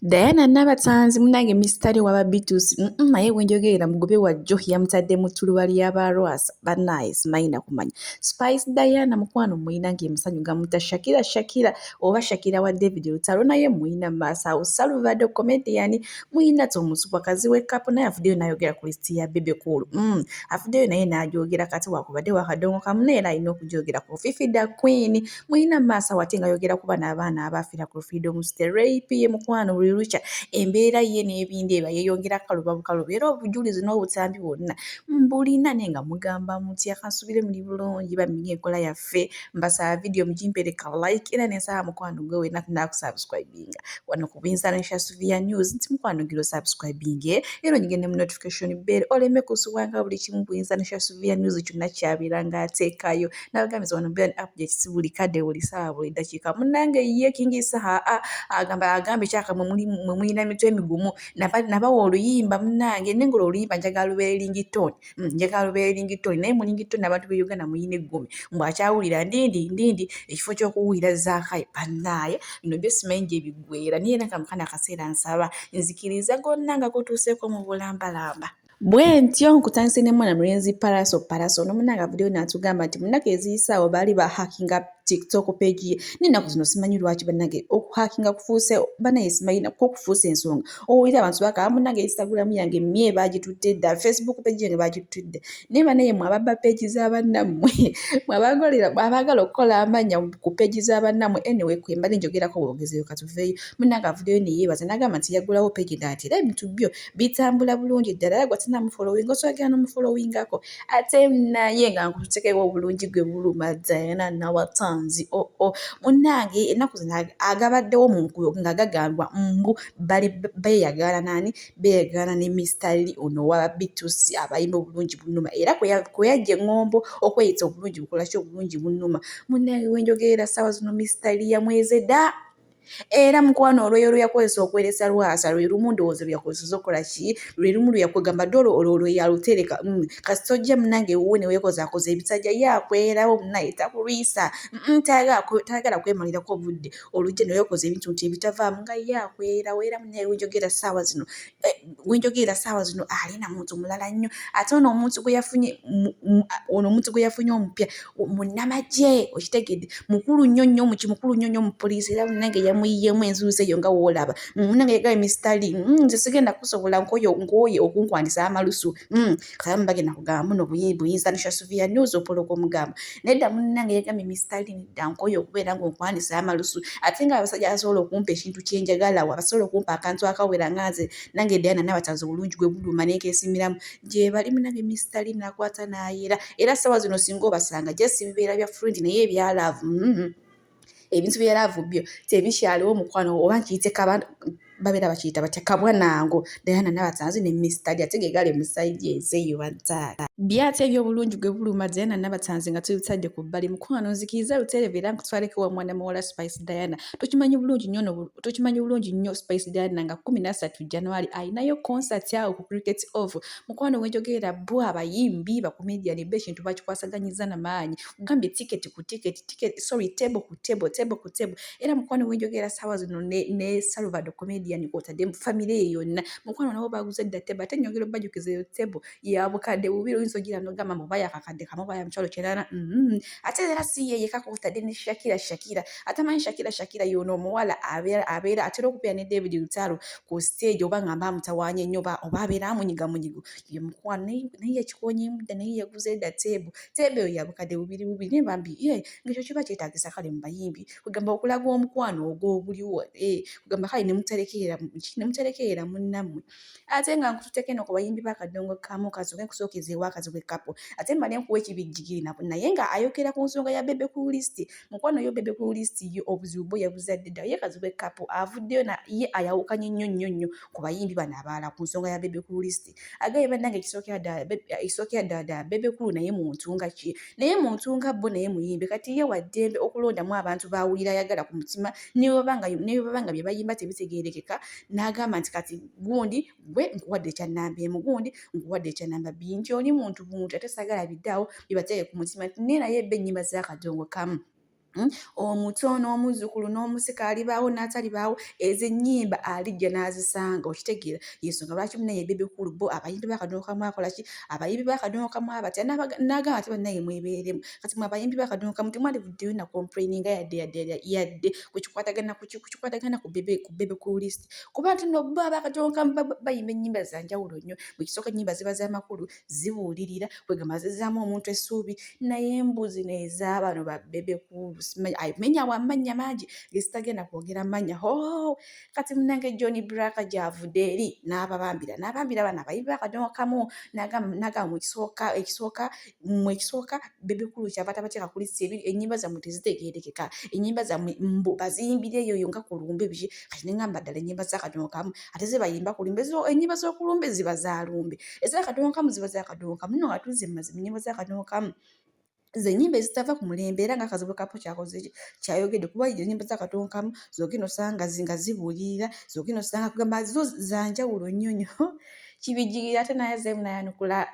Diana Nabatanzi munange misitale waba B2c naye wenjogerera mugobe wajjo yamutadde mu ttuluba ly'abalwasa bannaye simanyi nakumanya Spice Diana mukwano muyina ng'emusanyu gamuta Shakira oba Shakira wa David Lutalo naye muyina maaso awo Salvador comedian muyina tomusupakazi w'ekkapu naye afuddeyo n'ayogera ku lisiti ya Bebe Cool afuddeyo naye n'agyogera kati wakubadde wakadongo kamu naye era alina okugyogera ku Fifidaqueen muyina maaso awo ate ng'ayogera ku bano abaana abafira ku Freedom State rape ye mukwano Lucha embeera ye n'ebindi eba yeeyongera kalubabukaluba era obujulizi n'obutambi bwonna mbulina naye nga mugamba mutya kansubire muli bulungi bamenye enkola yaffe mbasaba vidiyo mugimpereka like era nensaba mukwano gwe wenna nakusubscribinga wano ku buyinzaanishasuvia news nti mukwano giro subscribing era onyigende mu notification bell oleme kusuwanga buli kimu buyinzaanishasuvia news kyonna kyabiranga ateekayo nabagambisa wano bell update si buli kadde buli ssaawa buli ddakiika munnange ye kingisa agambe kyakamwe mwe mulina emitwe emigumu nabawa oluyimba munnange nengola oluyimba njagala lubeere lingitoni naye mu lingitoni abantu be Uganda muyina eggumi mbwakyawulira ndindi ekifo ky'okuwulira zaakayo bannaye bino byo simanyi gye biggweera naye era kamukana akaseera nsaba nzikiriza gonna nga kutuuseeko mu bulambalamba bwe ntyo nkutandise ne mwana mulenzi Paraso n'omunanga avuddeyo n'atugamba nti munnaka eziyisaawo baali bahakinga TikTok page ye n'ennaku zino simanyi lwaki bannange okuhakinga kufuuse bannaye simanyi ko kufuuse ensonga owulira abantu bakaba munnange Instagram yange mye baagitutte dda Facebook page yange baagitutte naye bannaye mwababba page z'abannammwe abaagala okukola amanya ku page z'abannammwe anyway kwemba nenjogerako bwogezeyo katuveeyo munnange avuddeyo neyeebaza n'agamba nti yaggulawo page ati era ebintu byo bitambula bulungi ddala yagwa namufollowinga osobola n'omufollowingako ate naye nga nkutekewo obulungi gwe buluma Diana Nabatanzi munnange ennaku zino agabaddewo mu nkuyo nga gagambwa mbu bali beeyagala ne Mr. ono wa B2c abayimba obulungi bunuma era kwe yajja eŋŋombo okweyita obulungi bukola ki obulungi bunuma munnange wenjogerera ssaawa zino Mr. yamweze dda era mukwano olweyo lweyakozesa okweresa lwasa lwe lumu ndowooza lweyakozesa okukola ki lwe lumu lweyakugamba dolo olwo yalutereka kasi tojja munnange wuwe ne weekozaakoza ebisajja yakwerawo munaye takulwisa tayagala kwemalirako obudde olujja ne weekoza ebintu nti ebitavaamu nga yakwerawo era munaye wenjogerera ssaawa zino alina muntu mulala nnyo ate ono omuntu gwe yafunye omupya munnamagye okitegedde mukulu nnyo mu poliisi era munnange yamuyiyemu enzuuzi eyo nga woolaba munnange yegaye Mr. nze sigenda kusobola nkooye okunkwanisa amalusu kayamu bagenda kugamba muno buyinzaanishasuvia news opoloko omugamba nedda munnange yagambye Mr. nedda nkooye okubeera ng'onkwanisa amalusu ate nga abasajja basobola okumpa ekintu kyenjagalawo abasobola okumpa akantu akawera nga nze nange Diana Nabatanzi obulungi gwe buluma neekeesimiramu gye bali munnange Mr. nakwata n'ayera era ssaawa zino singa obasanga just bibeera bya friend naye ebyalaavu ebintu byalaavu byo tebikyaliwo mukwano oba nkiyite babeera bakiyita batya kabwanango Diana Nabatanzi ne Mr. ategegale musajja ezeyo bantaala byate ebyobulungi gwe buluma Diana Nabatanzi nga tubitadde ku bbali mukwano nzikiriza lutereve era nkutwaleko wa mwana muwala Spice Diana tukimanyi bulungi nnyo Spice Diana nga 13 January ayinayo concert yawo ku Cricket Off mukwano wenjogerera bo abayimbi bakomedian bekintu bakikwasaganyiza n'amaanyi ugambye ticket ku ticket table ku table era mukwano wenjogerera ssaawa zino ne Salvador comedian kwotadde mu family eyo yonna mukwano nabo baguze dda table ate nyongera obajukiza eyo table ya bukadde bubiri oyinza ogira nogamba mubaya akakadde kamu baya mukyalo kyerana ate era si ye yekka kwotadde ne Shakira atamanyi Shakira yono omuwala abeera atera okubeera ne David Lutalo ku stage oba ngamba amutawaanya ennyo oba abeera amunyiga ye mukwano naye yakikoonyeemu dda naye yaguze dda table eyo ya bukadde bubiri naye bambi ng'ekyo kiba kyetaagisa kale mu bayimbi kugamba okulaga omukwano ogw'obuliwo kugamba kale nemuterekerera munnammwe ate nga nkututeeka eno ku bayimbi b'akadongo kamu kasooke nkusookeze ewakazi w'ekkapo ate mba nenkuwa ekibijjigiri naye nga ayogera ku nsonga ya Bebe Cool list mukwano yo Bebe Cool list yo obuzibu bwe yabuzadde dda ye kazi w'ekkapo avuddeyo ye ayawukanye nnyo ku bayimbi bano abalala ku nsonga ya Bebe Cool list agaye bannange ekisookera ddala Bebe Cool naye muntu nga ki naye muntu nga bo naye muyimbi kati ye waddembe okulondamu abantu bawulira ayagala ku mutima ne bwebanga bye bayimba tebitegeerekeka n'agamba nti kati gundi gwe nkuwadde ekyannamba emu gundi nkuwadde ekyannamba bbiri nti oli muntu ate saagala biddaawo bibateeke ku mutima naye naye ebba ennyimba z'akadongo kamu omuto n'omuzzukulu n'omusika alibaawo n'atalibaawo ezo ennyimba alijja n'azisanga okitegeera yensonga lwaki munaye bebekulu bo abayimbi b'akadongo kamu akola ki abayimbi b'akadongo kamu abatya n'agamba ati bannaye mwebeeremu kati mwe abayimbi b'akadongo kamu temwalivuddeyo na complaininga yadde kukikwatagana ku bebekulu list kuba nti no bo ab'akadongo kamu bayimba ennyimba za njawulo nnyo bwe kisooka ennyimba ziba z'amakulu zibuulirira kwegamba zizzaamu omuntu essuubi naye embuzi n'ez'abano babebekulu menya wamanya mangi gesitagenda kwogera manya kati munange John Black gyavudde eri n'abambira bana abayimbi b'akadongo kamu n'agamba ekisooka bebekulu kyava tabateeka ku lisi ennyimba zammwe tezitegeerekeka ennyimba zammwe baziyimbireyo nga ku lumbe biki kati neŋŋamba ddala ennyimba z'akadongo kamu ate ze bayimba ku lumbe ennyimba z'okulumbe ziba za lumbe ez'akadongo kamu ziba z'akadongo kamu no nga tuze mazima ennyimba z'akadongo kamu ze nyimba ezitava ku mulembe era ng'akazibu kapo kyayogedde kuba ennyimba z'akadongo kamu zogenda osanga nga zibuulirira zogenda osanga kugamba zo za njawulo nnyo kibijigiri ate naye zeemu nayanukula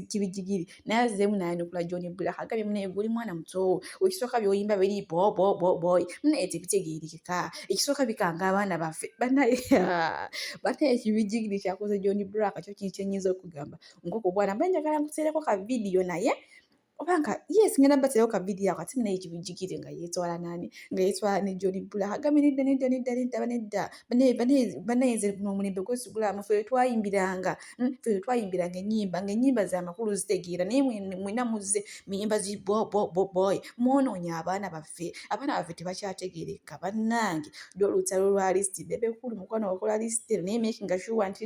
kibijigiri naye zeemu nayanukula John Black agambye munaye guli mwana muto ekisooka by'oyimba biri boy munaye tebitegeerekeka ekisooka bikanga abaana baffe bannaye kibijigiri kyakoze John Black kyo kintu kyennyinza okugamba nkoko bwana mba njagala nkuteereko ka vidiyo naye obanga yes ngenda baterewo ka vidiyo ako ate naye kibijigire nga yeetwala nani nga yeetwala ne John Black agambye nedda banayenze n'omulembe gwesigulamu ffe twayimbiranga ennyimba z'amakulu zitegeera naye mwena muzze muyimba zi boy mwonoonye abaana baffe tebakyategeereka bannange olutalo lwa lisiti bebekulu mukwano wakola lisiti naye makinga sure nti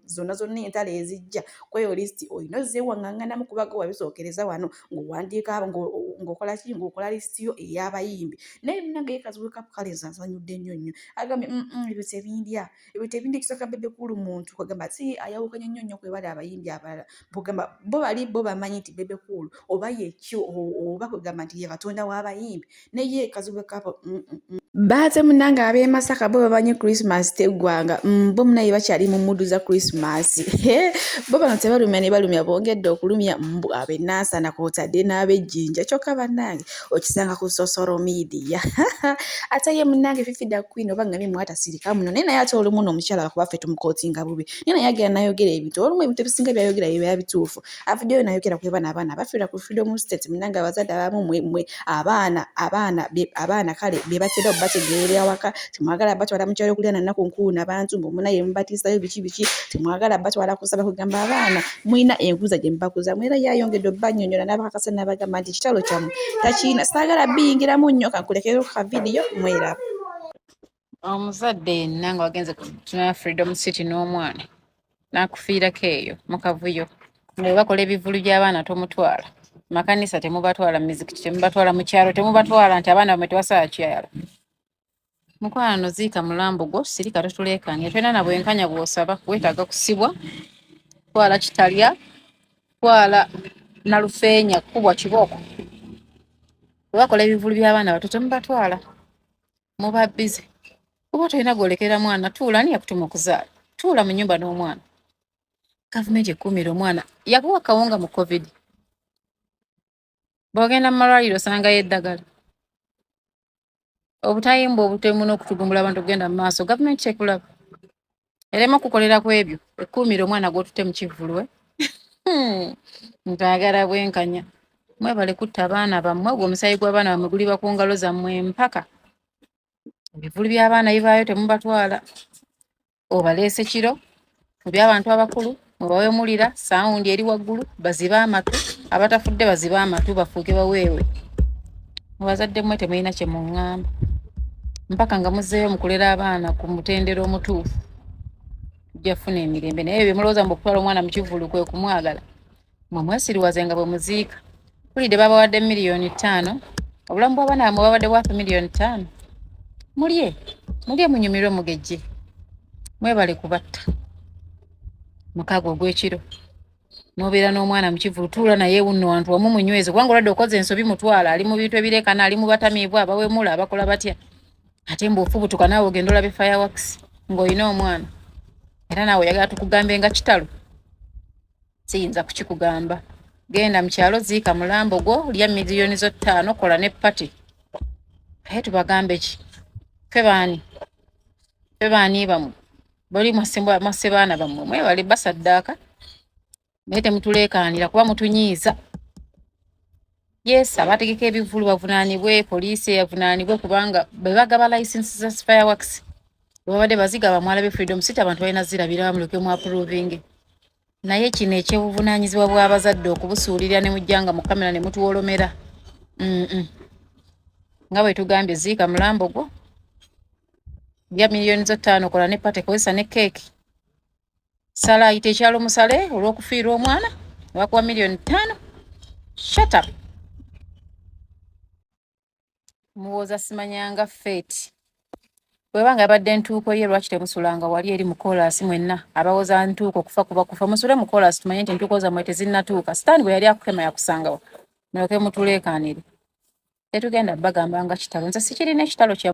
zonna entalo ezijja kweyo lisiti olina ozzeewaŋŋaŋŋanamu kubaga wabisookereza wano ng'owandiika ng'okola ki ng'okola lisiti yo ey'abayimbi naye munnange yekazibu kale nsanyudde nnyo agambye ebyo tebindya ekisooka bebekulu muntu kagamba si ayawukanya nnyo kwebali abayimbi abalala kugamba bo bamanyi nti bebekulu oba yekyo oba kugamba nti ye katonda w'abayimbi naye kazibu kapo baate munnange ab'e Masaka bo bamanyi Christmas teggwanga bo munaye bakyali mu muddu za Christmas bo bano tebalumya ne balumya bongedde okulumya mbu ab'e Nansana kw'otadde n'ab'Ejjinja kyokka bannange okisanga ku social media ate ye munnange Fifidaqueen oba nga mwatasirika muno naye naye ate olumu n'omukyala wakuba ffe tumukootinga bubi naye naye agenda nayogera ebintu olumu ebintu ebisinga byayogera biba bituufu avuddeyo nayogera ku bana abaana abafirwa ku Freedom State munnange abazadde abamu mwe abaana kale be batera bategeerera waka temwagala batwala mu kyalo kulya na nnaku nkulu n'abantu munaye mubatiisayo biki temwagala batwala kusaba kugamba abaana mwina enkuza gye mubakuza era yayongedde obbannyonnyola n'abakakasa n'abagamba nti kitalo kyamu takiina saagala biyingiramu nnyo kankulekero ka vidiyo mweraba omuzadde yenna nga wagenze kutuna Freedom City n'omwana n'akufiirako eyo mu kavuyo nga bakola ebivulu by'abaana tomutwala makanisa temubatwala mizikiti temubatwala mu kyalo temubatwala nti abaana bamwe tewasala kyalo mukwano ziika mulambo gwo sirika totuleekanye twena na bwenkanya bw'osaba weetaaga kusibwa twala kitalya twala na lufeenya kubwa kibooko bakola ebivulu by'abaana bato temubatwala muba bize kuba tolina gwolekera mwana tuula ani yakutuma okuzaala tuula mu nnyumba n'omwana gavumenti ekuumira omwana yakuwa kawunga mu covid bw'ogenda mu malwaliro osangayo eddagala obutayimba obutemu n'okutugumbula abantu okugenda mu maaso gavumenti tekulaba erema okukolera ku ebyo ekuumira omwana gw'otutte mu kivulu ntagala bwenkanya mwebale kutta abaana bammwe ogwo omusayi gw'abaana bammwe guli ku ngalo zammwe mpaka ebivulu by'abaana bibaayo temubatwala obaleese kiro mu by'abantu abakulu mubawemulira saawundi eri waggulu bazibe amatu abatafudde bazibe amatu bafuuke baweewe mubazadde mmwe temulina kye muŋŋamba mpaka nga muzzeeyo mukulera abaana ku mutendera omutuufu jafuna emirembe naye bye mulowooza mbu okutwala omwana mu kivulu kwe kumwagala mwe mwesiriwaze nga bwe muziika tulidde babawadde $5,000,000 obulamu bw'abaana bamwe babadde bwafa $5,000,000 mulye munyumirwe mugejje mwebale kubatta mukaaga ogw'ekiro n'obeera n'omwana mu kivulu tuula naye wuno wantu wamu munyweze kubanga oladde okoze ensobi mutwala ali mu bintu ebireekana ali mu batamiibwa abawemula abakola batya ate mbuofubutuka naawe ogenda olabe fireworks ng'olina omwana era naawe oyagala tukugambe nga kitalo siyinza kukikugamba genda mu kyalo ziika mulambo gwo lya $5,000,000 kola ne pati tubagambe ki ffe baani bamwe bali mwasse baana bammwe mwebale basaddaaka naye temutuleekaanira kuba mutunyiiza. Yes, abategeka ebivulu bavunaanibwe, poliisi yavunaanibwe kubanga bwe bagaba license za fireworks babadde bazigaba mwalabe Freedom City abantu balina zirabira bamuleke mu approving. Naye kino ekyebuvunaanyizibwa bw'abazadde okubusuulirira ne mujjanga mu kamera ne mutuwolomera. Nga bwe tugambye ziika mulambo gwo bya miliyoni zo 5 kola ne pate kozesa ne keeki. Sala ayita ekyalo musale olw'okufiirwa omwana bakuwa miliyoni 5. Shut up. Muwoza simanyanga fate. Bwebanga abadde ntuuko ye lwaki temusulanga wali eri mu koolaasi mwenna abawoza ntuuko kufa kuba kufa musule mu koolaasi tumanye nti ntuuko zammwe tezinnatuuka. Sitaani bwe yali akukema yakusangawo muleke mutuleekaanire. Tetugenda bagamba nga kitalo nze sikirina ekitalo kya